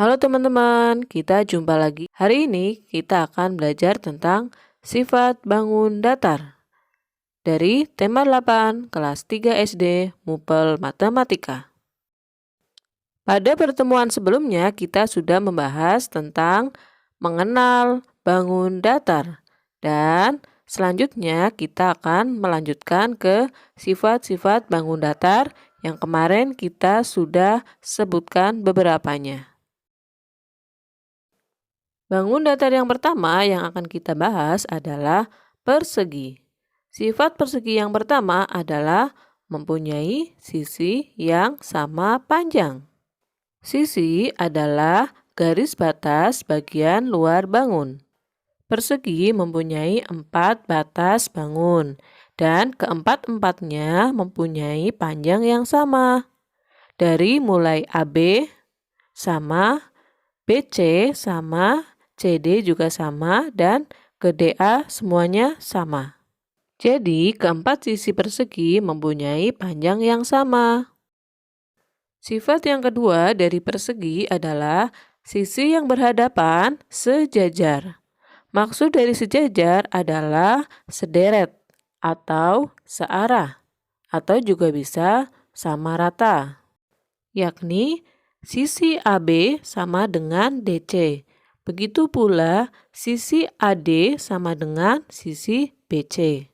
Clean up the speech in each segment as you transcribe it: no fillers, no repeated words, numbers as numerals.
Halo teman-teman, kita jumpa lagi. Hari ini kita akan belajar tentang sifat bangun datar dari tema 8 kelas 3 SD Mupel Matematika. Pada pertemuan sebelumnya kita sudah membahas tentang mengenal bangun datar dan selanjutnya kita akan melanjutkan ke sifat-sifat bangun datar yang kemarin kita sudah sebutkan beberapanya. Bangun datar yang pertama yang akan kita bahas adalah persegi. Sifat persegi yang pertama adalah mempunyai sisi yang sama panjang. Sisi adalah garis batas bagian luar bangun. Persegi mempunyai 4 batas bangun dan keempat-empatnya mempunyai panjang yang sama. Dari mulai AB sama, BC sama, CD juga sama, dan ke DA semuanya sama. Jadi, keempat sisi persegi mempunyai panjang yang sama. Sifat yang kedua dari persegi adalah sisi yang berhadapan sejajar. Maksud dari sejajar adalah sederet atau searah, atau juga bisa sama rata, yakni sisi AB sama dengan DC. Begitu pula sisi AD sama dengan sisi BC.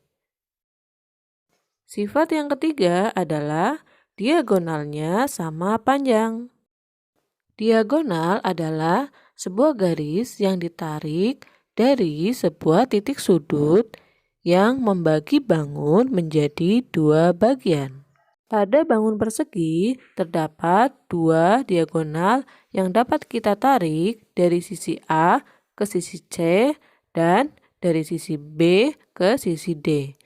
Sifat yang ketiga adalah diagonalnya sama panjang. Diagonal adalah sebuah garis yang ditarik dari sebuah titik sudut yang membagi bangun menjadi 2 bagian. Pada bangun persegi, terdapat 2 diagonal yang dapat kita tarik dari sisi A ke sisi C dan dari sisi B ke sisi D.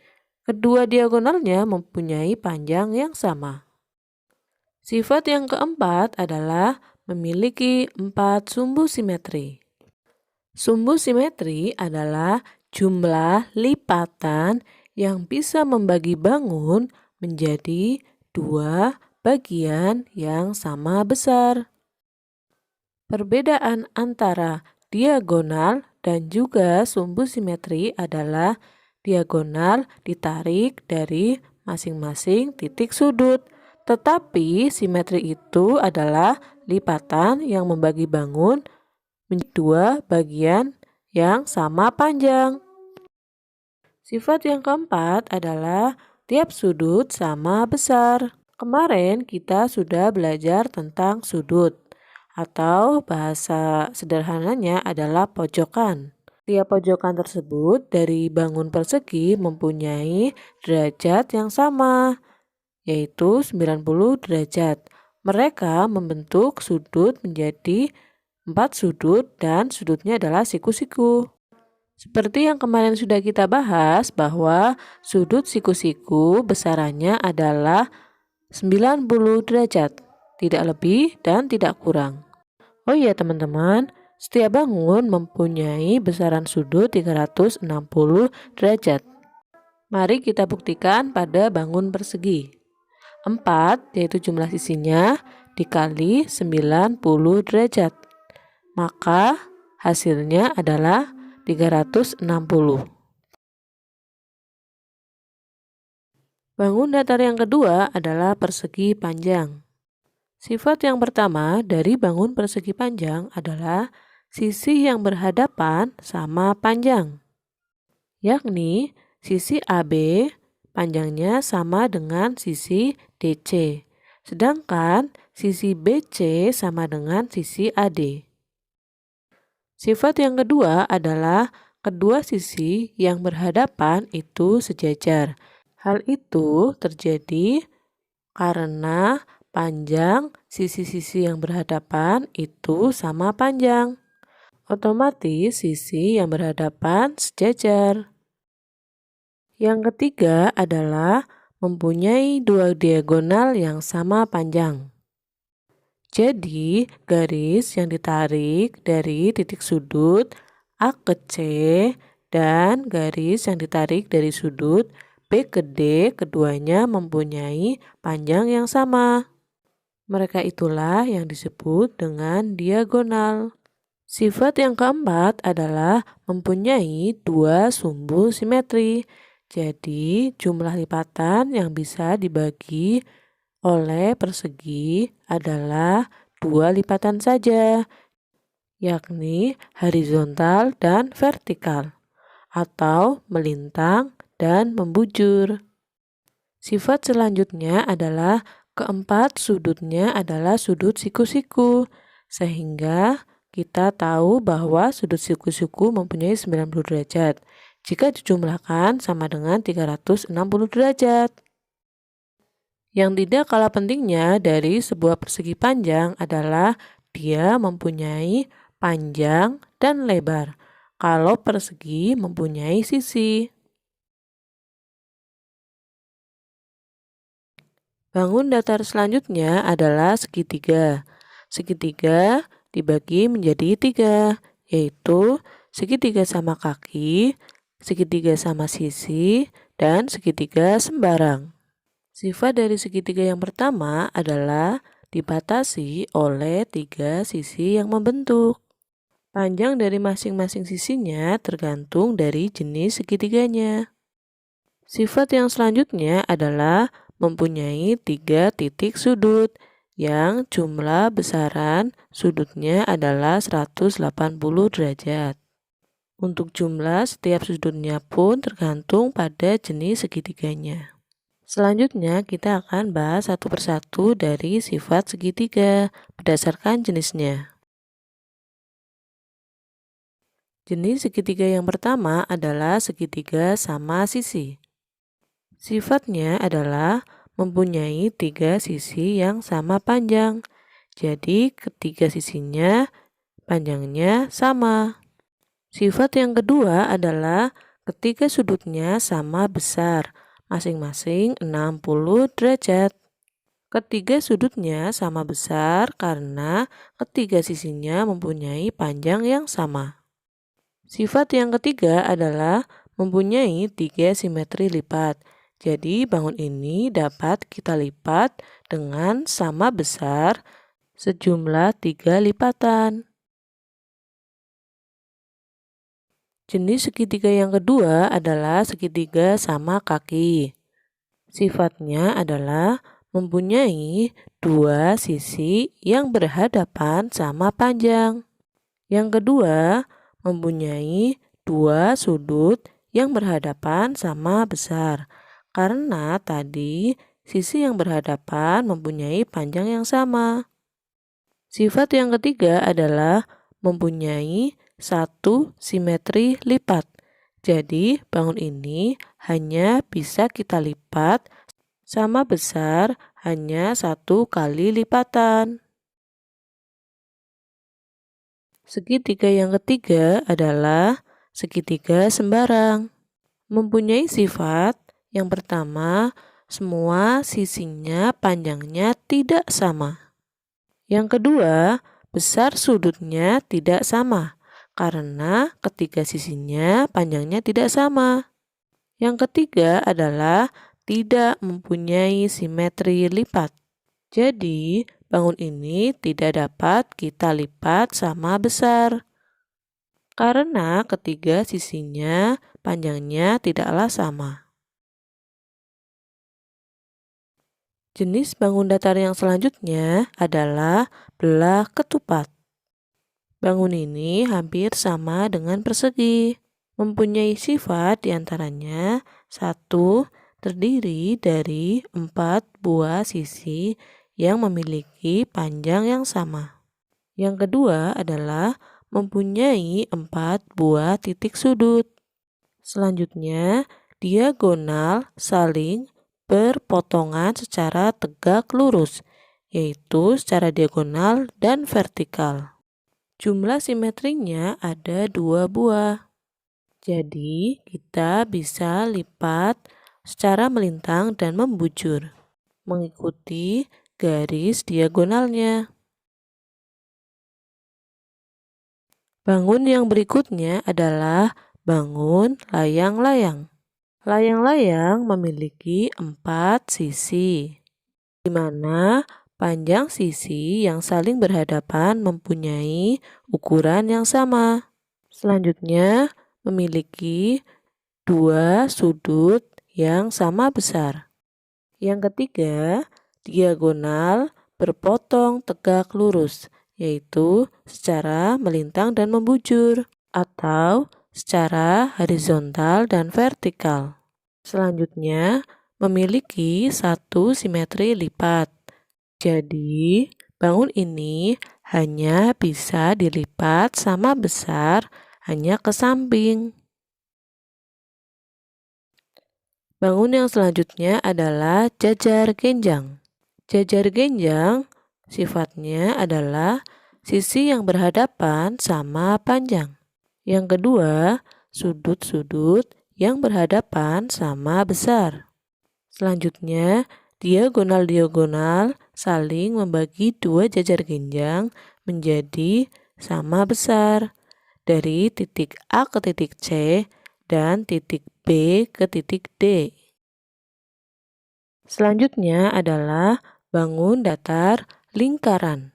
Kedua diagonalnya mempunyai panjang yang sama. Sifat yang keempat adalah memiliki 4 sumbu simetri. Sumbu simetri adalah jumlah lipatan yang bisa membagi bangun menjadi 2 bagian yang sama besar. Perbedaan antara diagonal dan juga sumbu simetri adalah diagonal ditarik dari masing-masing titik sudut, tetapi simetri itu adalah lipatan yang membagi bangun menjadi 2 bagian yang sama panjang. Sifat yang keempat adalah tiap sudut sama besar. Kemarin kita sudah belajar tentang sudut, atau bahasa sederhananya adalah pojokan. Tiap pojokan tersebut dari bangun persegi mempunyai derajat yang sama, yaitu 90 derajat. Mereka membentuk sudut menjadi 4 sudut dan sudutnya adalah siku-siku. Seperti yang kemarin sudah kita bahas bahwa sudut siku-siku besarannya adalah 90 derajat, tidak lebih dan tidak kurang. Oh iya teman-teman, setiap bangun mempunyai besaran sudut 360 derajat. Mari kita buktikan pada bangun persegi. 4 yaitu jumlah sisinya dikali 90 derajat. Maka hasilnya adalah 360. Bangun datar yang kedua adalah persegi panjang. Sifat yang pertama dari bangun persegi panjang adalah sisi yang berhadapan sama panjang, yakni sisi AB panjangnya sama dengan sisi DC, sedangkan sisi BC sama dengan sisi AD. Sifat yang kedua adalah kedua sisi yang berhadapan itu sejajar. Hal itu terjadi karena panjang sisi-sisi yang berhadapan itu sama panjang. Otomatis sisi yang berhadapan sejajar. Yang ketiga adalah mempunyai 2 diagonal yang sama panjang. Jadi, garis yang ditarik dari titik sudut A ke C dan garis yang ditarik dari sudut B ke D, keduanya mempunyai panjang yang sama. Mereka itulah yang disebut dengan diagonal. Sifat yang keempat adalah mempunyai dua sumbu simetri. Jadi, jumlah lipatan yang bisa dibagi oleh persegi adalah dua lipatan saja, yakni horizontal dan vertikal, atau melintang dan membujur. Sifat selanjutnya adalah keempat sudutnya adalah sudut siku-siku, sehingga kita tahu bahwa sudut siku-siku mempunyai 90 derajat. Jika dijumlahkan sama dengan 360 derajat. Yang tidak kalah pentingnya dari sebuah persegi panjang adalah dia mempunyai panjang dan lebar. Kalau persegi mempunyai sisi. Bangun datar selanjutnya adalah segitiga. Segitiga dibagi menjadi tiga, yaitu segitiga sama kaki, segitiga sama sisi, dan segitiga sembarang. Sifat dari segitiga yang pertama adalah dibatasi oleh tiga sisi yang membentuk. Panjang dari masing-masing sisinya tergantung dari jenis segitiganya. Sifat yang selanjutnya adalah mempunyai tiga titik sudut, yang jumlah besaran sudutnya adalah 180 derajat. Untuk jumlah setiap sudutnya pun tergantung pada jenis segitiganya. Selanjutnya kita akan bahas satu persatu dari sifat segitiga berdasarkan jenisnya. Jenis segitiga yang pertama adalah segitiga sama sisi. Sifatnya adalah mempunyai tiga sisi yang sama panjang. Jadi ketiga sisinya panjangnya sama. Sifat yang kedua adalah ketiga sudutnya sama besar, masing-masing 60 derajat. Ketiga sudutnya sama besar karena ketiga sisinya mempunyai panjang yang sama. Sifat yang ketiga adalah mempunyai tiga simetri lipat. Jadi bangun ini dapat kita lipat dengan sama besar sejumlah 3 lipatan. Jenis segitiga yang kedua adalah segitiga sama kaki. Sifatnya adalah mempunyai dua sisi yang berhadapan sama panjang. Yang kedua, mempunyai dua sudut yang berhadapan sama besar. Karena tadi sisi yang berhadapan mempunyai panjang yang sama. Sifat yang ketiga adalah mempunyai satu simetri lipat. Jadi bangun ini hanya bisa kita lipat sama besar hanya satu kali lipatan. Segitiga yang ketiga adalah segitiga sembarang. Mempunyai sifat yang pertama, semua sisinya panjangnya tidak sama. Yang kedua, besar sudutnya tidak sama karena ketiga sisinya panjangnya tidak sama. Yang ketiga adalah tidak mempunyai simetri lipat. Jadi, bangun ini tidak dapat kita lipat sama besar. Karena ketiga sisinya panjangnya tidaklah sama. Jenis bangun datar yang selanjutnya adalah belah ketupat. Bangun ini hampir sama dengan persegi. Mempunyai sifat diantaranya satu, terdiri dari 4 buah sisi yang memiliki panjang yang sama. Yang kedua adalah mempunyai 4 buah titik sudut. Selanjutnya, diagonal saling berpotongan secara tegak lurus, yaitu secara diagonal dan vertikal. Jumlah simetrinya ada 2 buah. Jadi, kita bisa lipat secara melintang dan membujur, mengikuti garis diagonalnya. Bangun yang berikutnya adalah bangun layang-layang. Layang-layang memiliki 4 sisi, di mana panjang sisi yang saling berhadapan mempunyai ukuran yang sama. Selanjutnya, memiliki dua sudut yang sama besar. Yang ketiga, diagonal berpotong tegak lurus, yaitu secara melintang dan membujur, atau secara horizontal dan vertikal. Selanjutnya, memiliki satu simetri lipat. Jadi, bangun ini hanya bisa dilipat sama besar hanya ke samping. Bangun yang selanjutnya adalah jajar genjang. Jajar genjang sifatnya adalah sisi yang berhadapan sama panjang. Yang kedua, sudut-sudut yang berhadapan sama besar. Selanjutnya, diagonal-diagonal saling membagi dua jajar genjang menjadi sama besar dari titik A ke titik C dan titik B ke titik D. Selanjutnya adalah bangun datar lingkaran.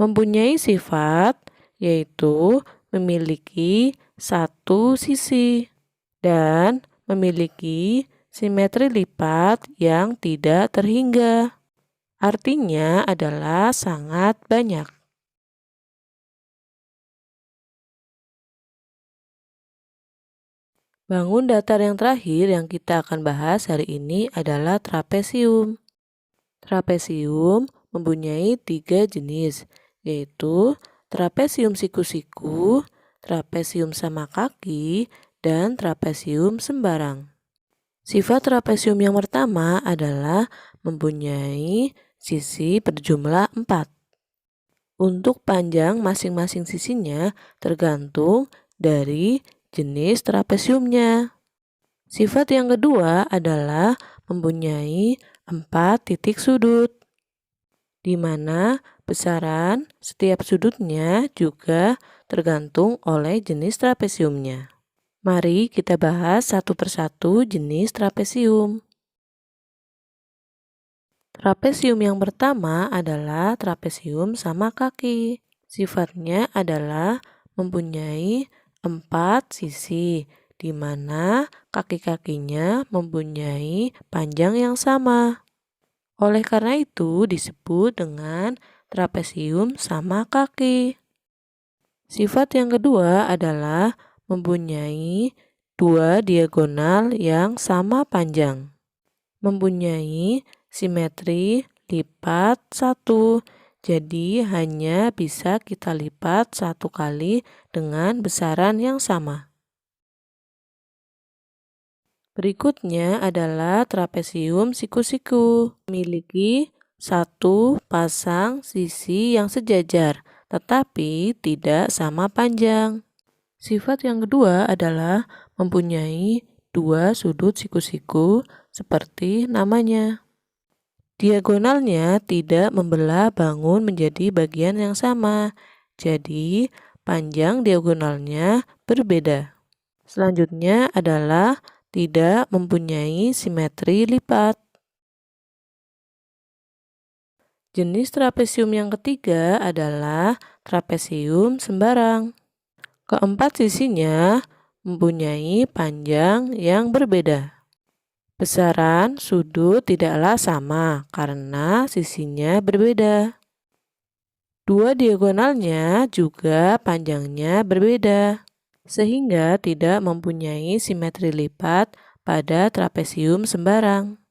Mempunyai sifat yaitu memiliki satu sisi dan memiliki simetri lipat yang tidak terhingga. Artinya adalah sangat banyak. Bangun datar yang terakhir yang kita akan bahas hari ini adalah trapesium. Trapesium mempunyai 3 jenis, yaitu trapesium siku-siku, trapesium sama kaki, dan trapesium sembarang. Sifat trapesium yang pertama adalah mempunyai sisi berjumlah 4. Untuk panjang masing-masing sisinya tergantung dari jenis trapesiumnya. Sifat yang kedua adalah mempunyai 4 titik sudut, di mana besaran setiap sudutnya juga tergantung oleh jenis trapesiumnya. Mari kita bahas satu persatu jenis trapesium. Trapesium yang pertama adalah trapesium sama kaki. Sifatnya adalah mempunyai 4 sisi, di mana kaki-kakinya mempunyai panjang yang sama. Oleh karena itu disebut dengan trapesium sama kaki. Sifat yang kedua adalah mempunyai 2 diagonal yang sama panjang. Mempunyai simetri lipat 1. Jadi hanya bisa kita lipat 1 kali dengan besaran yang sama. Berikutnya adalah trapesium siku-siku. Memiliki 1 pasang sisi yang sejajar, tetapi tidak sama panjang. Sifat yang kedua adalah mempunyai 2 sudut siku-siku seperti namanya. Diagonalnya tidak membelah bangun menjadi bagian yang sama, jadi panjang diagonalnya berbeda. Selanjutnya adalah tidak mempunyai simetri lipat. Jenis trapesium yang ketiga adalah trapesium sembarang. Keempat sisinya mempunyai panjang yang berbeda. Besaran sudut tidaklah sama karena sisinya berbeda. 2 diagonalnya juga panjangnya berbeda, sehingga tidak mempunyai simetri lipat pada trapesium sembarang.